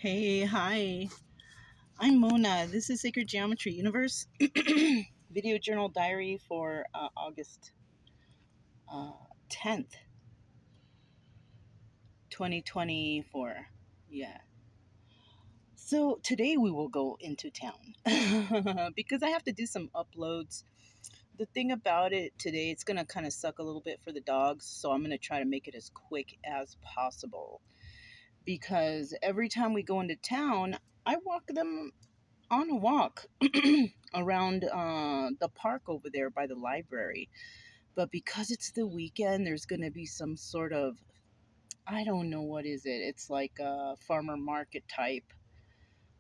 Hey, hi. I'm Mona. This is Sacred Geometry Universe video journal diary for August 10th, 2024. Yeah. So today we will go into town because I have to do some uploads. The thing about it today, it's going to kind of suck a little bit for the dogs. So I'm going to try to make it as quick as possible because every time we go into town, I walk them on a walk around the park over there by the library. But because it's the weekend, there's going to be some sort of, I don't know what is it. It's like a farmer market type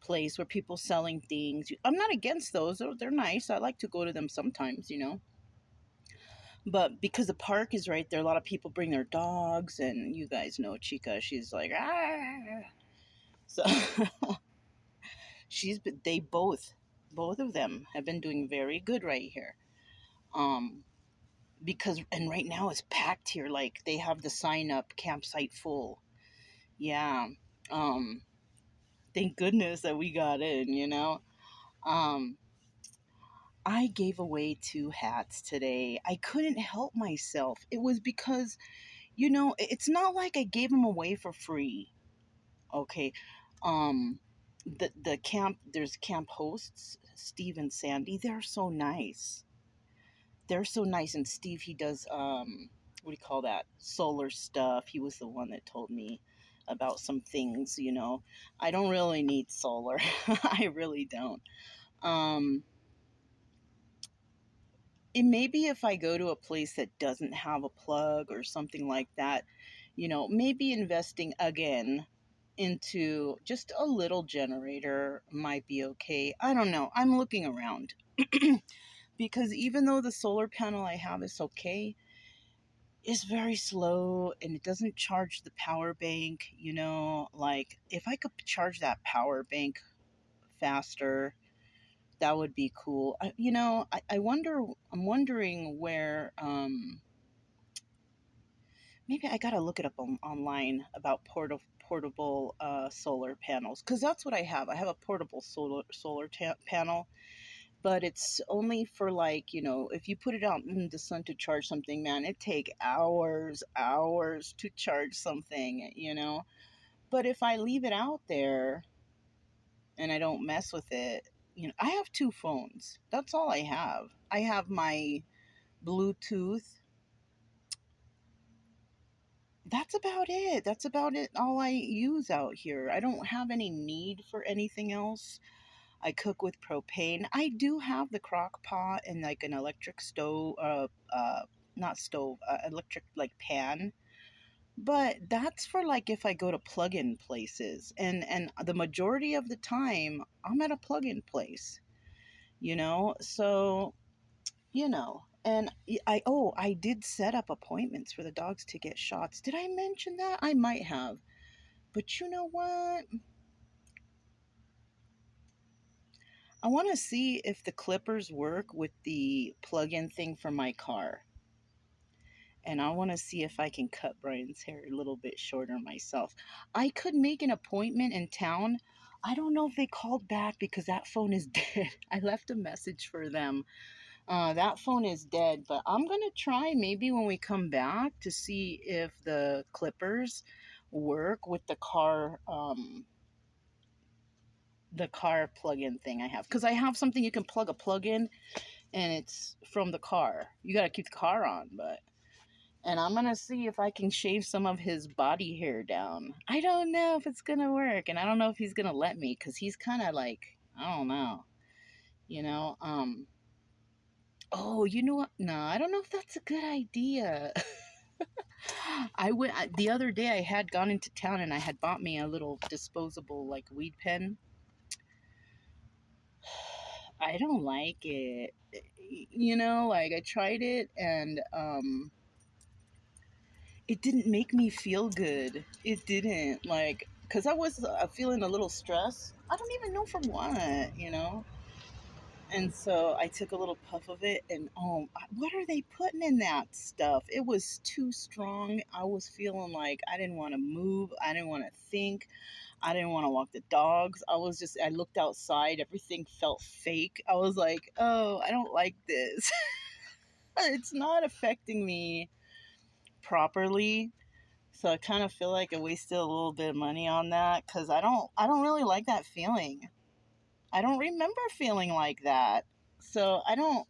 place where people selling things. I'm not against those. They're nice. I like to go to them sometimes. But because the park is right there, a lot of people bring their dogs, and you guys know Chica. She's like, ah. So they both of them have been doing very good right here. Um, and right now it's packed here. Like they have the sign up campsite full. Yeah. Um, thank goodness that we got in. Um, I gave away 2 hats today. I couldn't help myself. It was because, it's not like I gave them away for free. Okay. Um, the camp, there's camp hosts, Steve and Sandy. They're so nice. And Steve, he does what do you call that, solar stuff. He was the one that told me about some things. I don't really need solar. I really don't. um it maybe if I go to a place that doesn't have a plug or something like that, maybe investing again into just a little generator might be okay. I don't know, I'm looking around. Because even though the solar panel I have is okay, it's very slow and it doesn't charge the power bank. Like if I could charge that power bank faster, that would be cool. I'm wondering where, maybe I gotta look it up online about portable solar panels, because that's what I have. I have a portable panel, but it's only for, like, if you put it out in the sun to charge something, man, it take hours to charge something. But if I leave it out there and I don't mess with it, I have 2 phones. That's all I have. I have my Bluetooth. That's about it all I use out here. I don't have any need for anything else. I cook with propane. I do have the crock pot and like an electric stove, not stove, electric like pan. But that's for like if I go to plug-in places, and the majority of the time I'm at a plug-in place. So and I did set up appointments for the dogs to get shots. Did I mention that? I might have. But you know what? I want to see if the clippers work with the plug-in thing for my car. And I want to see if I can cut Brian's hair a little bit shorter myself. I could make an appointment in town. I don't know if they called back because that phone is dead. I left a message for them. That phone is dead, but I'm going to try maybe when we come back to see if the clippers work with the car plug-in thing I have, because I have something you can plug a plug in, and it's from the car. You got to keep the car on, and I'm going to see if I can shave some of his body hair down. I don't know if it's going to work, and I don't know if he's going to let me, because he's kind of like, I don't know, you know. Oh, you know what? No, I don't know if that's a good idea. The other day I had gone into town and I had bought me a little disposable like weed pen. I don't like it. Like I tried it, and it didn't make me feel good. It didn't, like, cuz I was feeling a little stress. I don't even know from what. And so I took a little puff of it, and oh, what are they putting in that stuff? It was too strong. I was feeling like I didn't want to move. I didn't want to think. I didn't want to walk the dogs. I looked outside. Everything felt fake. I was like, oh, I don't like this. It's not affecting me properly. So I kind of feel like I wasted a little bit of money on that because I don't really like that feeling. I don't remember feeling like that. So I don't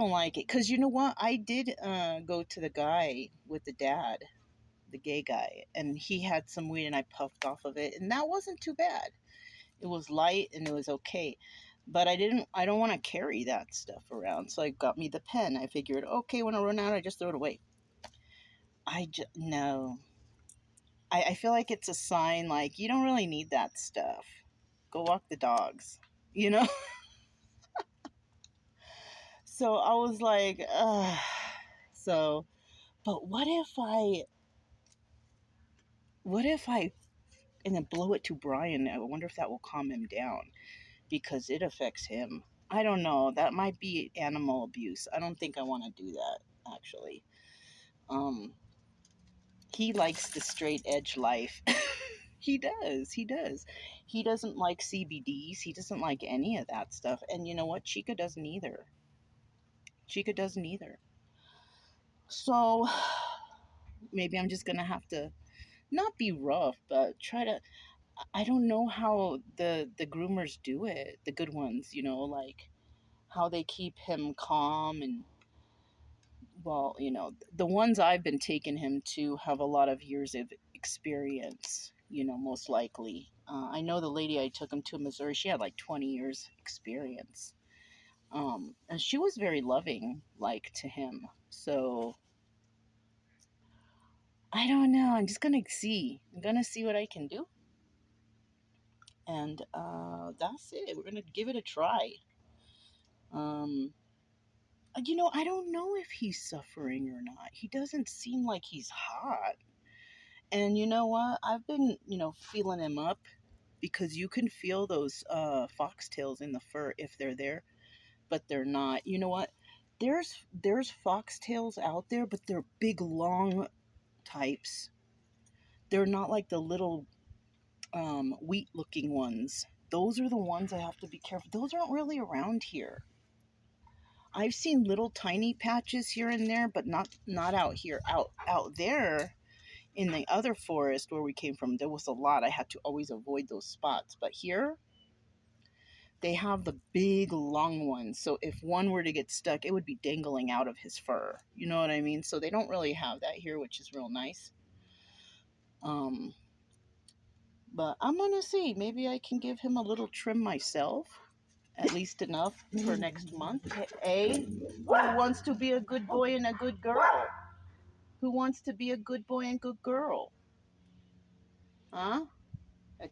like it because you know what? I did go to the guy with the dad, the gay guy, and he had some weed and I puffed off of it, and that wasn't too bad. It was light and it was okay. But I don't want to carry that stuff around. So I got me the pen. I figured, okay, when I run out, I just throw it away. No. I feel like it's a sign like you don't really need that stuff. Go walk the dogs, you know? So I was like, ugh. So, but what if I and then blow it to Brian? I wonder if that will calm him down because it affects him. I don't know. That might be animal abuse. I don't think I want to do that actually. Um, he likes the straight edge life. He does. He does. He doesn't like CBDs. He doesn't like any of that stuff. And you know what? Chica doesn't either. Chica doesn't either. So maybe I'm just gonna have to not be rough, but try to. I don't know how the groomers do it. The good ones, like how they keep him calm and well, the ones I've been taking him to have a lot of years of experience, most likely. I know the lady I took him to in Missouri, she had like 20 years experience. And she was very loving, like to him. So I don't know. I'm just going to see. I'm going to see what I can do. And that's it. We're going to give it a try. Um, I don't know if he's suffering or not. He doesn't seem like he's hot. And you know what? I've been, feeling him up because you can feel those foxtails in the fur if they're there, but they're not. You know what? There's foxtails out there, but they're big, long types. They're not like the little wheat-looking ones. Those are the ones I have to be careful. Those aren't really around here. I've seen little tiny patches here and there, but not out here. Out there in the other forest where we came from, there was a lot. I had to always avoid those spots. But here, they have the big long ones. So if one were to get stuck, it would be dangling out of his fur. You know what I mean? So they don't really have that here, which is real nice. Um, but I'm gonna see. Maybe I can give him a little trim myself, at least enough for next month. Hey, who wants to be a good boy and a good girl? Who wants to be a good boy and good girl? Huh?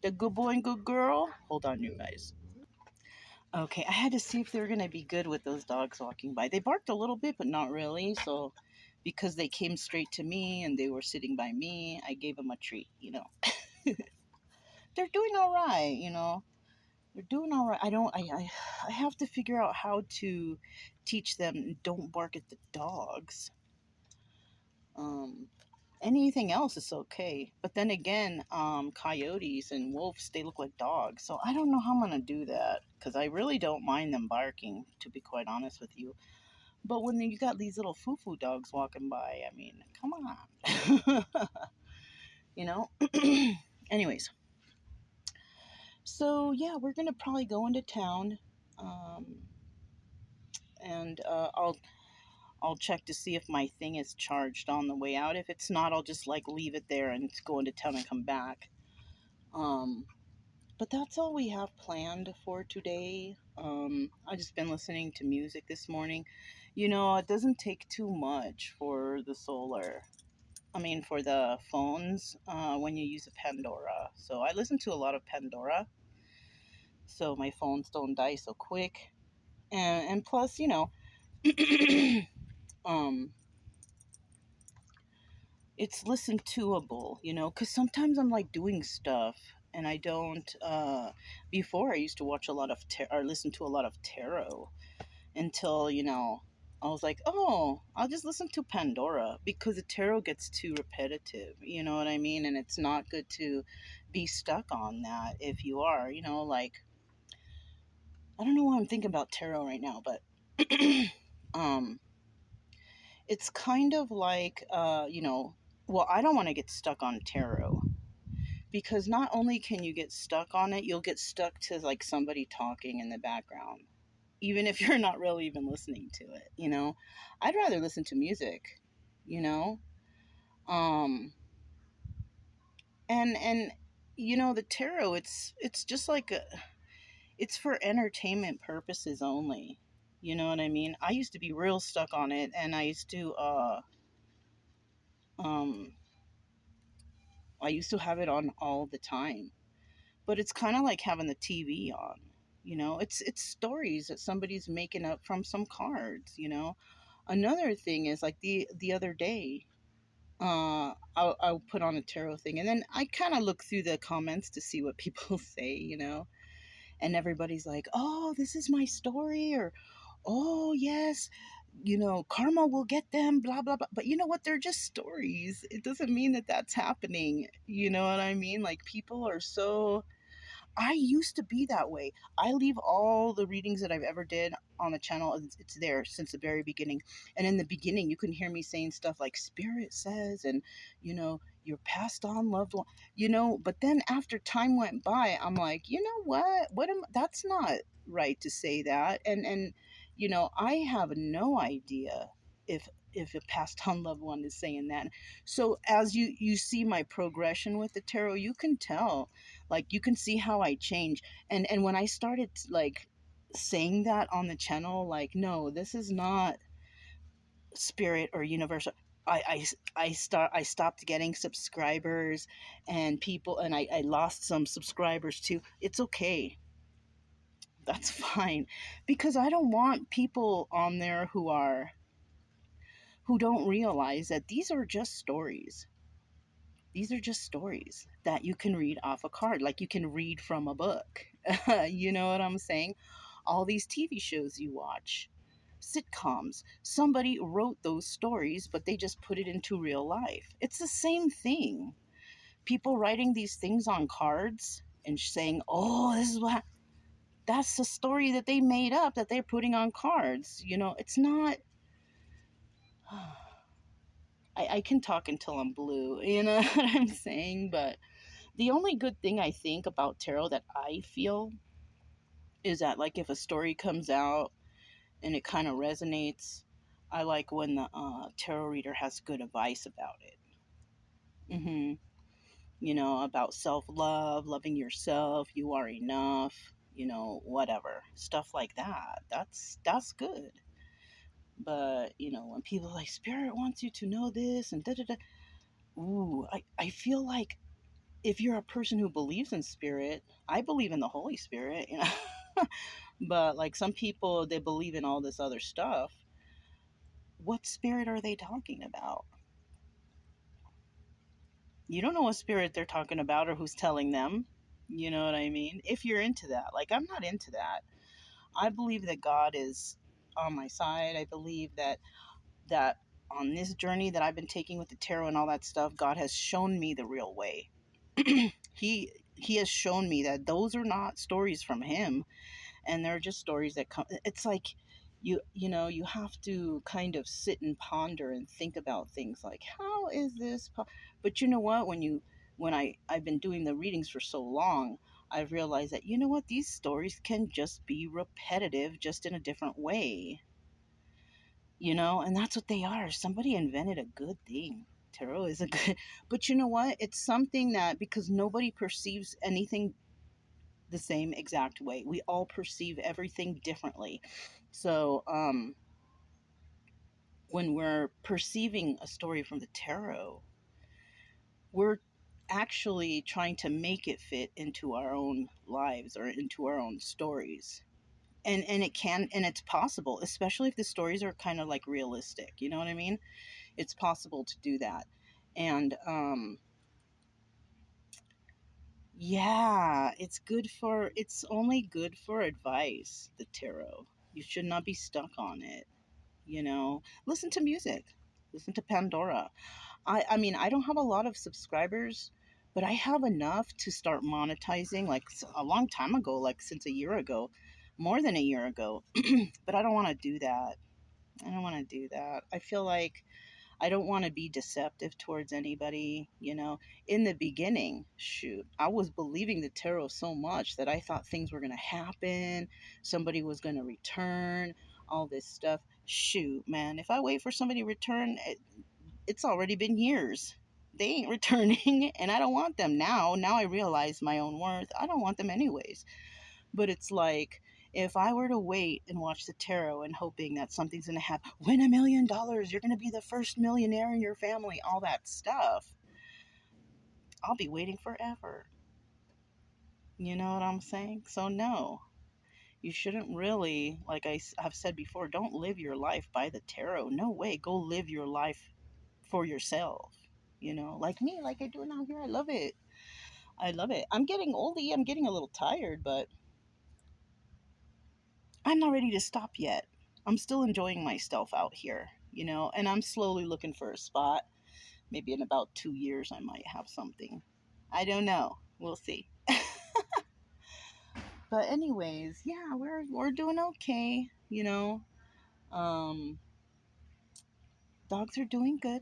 The good boy and good girl? Hold on, you guys. Okay, I had to see if they were going to be good with those dogs walking by. They barked a little bit, but not really. So, because they came straight to me and they were sitting by me, I gave them a treat. They're doing all right. They're doing all right. I have to figure out how to teach them don't bark at the dogs. Um, Anything else is okay. But then again, coyotes and wolves, they look like dogs. So I don't know how I'm going to do that because I really don't mind them barking, to be quite honest with you. But when you got these little foo-foo dogs walking by, I mean, come on. you know? Anyways, so yeah, we're going to probably go into town. Um, and I'll check to see if my thing is charged on the way out. If it's not, I'll just like leave it there and go into town and come back. Um, but that's all we have planned for today. I just been listening to music this morning. It doesn't take too much for the solar. I mean, for the phones when you use a Pandora. So I listen to a lot of Pandora, so my phones don't die so quick. And plus, um, it's listen toable. Because sometimes I'm like doing stuff and I don't. Before I used to watch a lot of or listen to a lot of tarot until I was like, oh, I'll just listen to Pandora because the tarot gets too repetitive. You know what I mean? And it's not good to be stuck on that if you are. Like I don't know why I'm thinking about tarot right now, but um, it's kind of like well, I don't want to get stuck on tarot because not only can you get stuck on it, you'll get stuck to like somebody talking in the background, even if you're not really even listening to it. I'd rather listen to music, you know. Um, and the tarot, it's just like it's for entertainment purposes only. You know what I mean? I used to be real stuck on it, and um I used to have it on all the time. But it's kind of like having the TV on. It's stories that somebody's making up from some cards. Another thing is like the other day, I'll put on a tarot thing, and then I kind of look through the comments to see what people say. And everybody's like, oh, this is my story, or oh yes, karma will get them, blah blah blah. But you know what, they're just stories. It doesn't mean that that's happening. You know what I mean? Like, people are so, I used to be that way. I leave all the readings that I've ever did on the channel. It's there since the very beginning. And in the beginning, you can hear me saying stuff like "Spirit says," and your passed on loved one. But then after time went by, I'm like, you know what? That's not right to say that. And I have no idea if a passed on loved one is saying that. So as you see my progression with the tarot, you can tell, like, you can see how I change. And when I started like saying that on the channel, like, no, this is not spirit or universal, I stopped getting subscribers and people, and I lost some subscribers too. It's okay. That's fine, because I don't want people on there who don't realize that these are just stories that you can read off a card, like you can read from a book. You know what I'm saying? All these TV shows you watch, sitcoms, somebody wrote those stories, but they just put it into real life. It's the same thing. People writing these things on cards and saying, oh, this is what. That's the story that they made up that they're putting on cards. It's not. I can talk until I'm blue, you know what I'm saying? But the only good thing I think about tarot that I feel is that, like, if a story comes out and it kind of resonates, I like when the tarot reader has good advice about it. About self love, loving yourself, you are enough, whatever. Stuff like that. That's good. But, when people are like, Spirit wants you to know this and da da da. Ooh, I feel like if you're a person who believes in spirit, I believe in the Holy Spirit. But like some people, they believe in all this other stuff. What spirit are they talking about? You don't know what spirit they're talking about or who's telling them. You know what I mean? If you're into that, like, I'm not into that. I believe that God is on my side. I believe that on this journey that I've been taking with the tarot and all that stuff, God has shown me the real way. He has shown me that those are not stories from him, and they're just stories that come. It's like you have to kind of sit and ponder and think about things like, how is this but you know what, when I've been doing the readings for so long, I've realized that, you know what, these stories can just be repetitive, just in a different way. And that's what they are. Somebody invented a good thing. Tarot is a good, but you know what, it's something that, because nobody perceives anything the same exact way. We all perceive everything differently. So, when we're perceiving a story from the tarot, we're actually trying to make it fit into our own lives or into our own stories. And it can, and it's possible, especially if the stories are kind of like realistic. You know what I mean? It's possible to do that. And Yeah, it's only good for advice, the tarot. You should not be stuck on it, you know. Listen to music. Listen to Pandora. I mean, I don't have a lot of subscribers, but I have enough to start monetizing like a long time ago, like since a year ago, more than a year ago. But I don't want to do that. I don't want to do that. I feel like I don't want to be deceptive towards anybody, you know. In the beginning, shoot, I was believing the tarot so much that I thought things were going to happen, somebody was going to return, all this stuff. Shoot, man, if I wait for somebody to return, it's already been years. They ain't returning, and I don't want them now. Now I realize my own worth. I don't want them anyways. But it's like, if I were to wait and watch the tarot and hoping that something's going to happen, win $1 million, you're going to be the first millionaire in your family, all that stuff, I'll be waiting forever. You know what I'm saying? So, no, you shouldn't really, like have said before, don't live your life by the tarot. No way. Go live your life for yourself. You know, like me, like I do now here. I love it. I love it. I'm getting oldie. I'm getting a little tired, but I'm not ready to stop yet. I'm still enjoying myself out here, you know, and I'm slowly looking for a spot. Maybe in about 2 years, I might have something. I don't know. We'll see. But anyways, yeah, we're doing okay, you know. Um, dogs are doing good.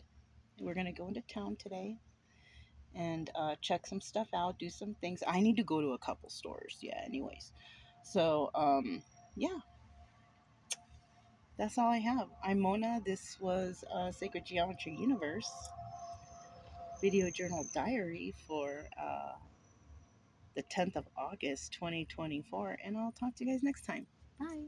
We're gonna go into town today and check some stuff out, do some things. I need to go to a couple stores. Yeah. Anyways, so yeah, that's all I have. I'm Mona. This was Sacred Geometry Universe video journal diary for the 10th of August, 2024. And I'll talk to you guys next time. Bye.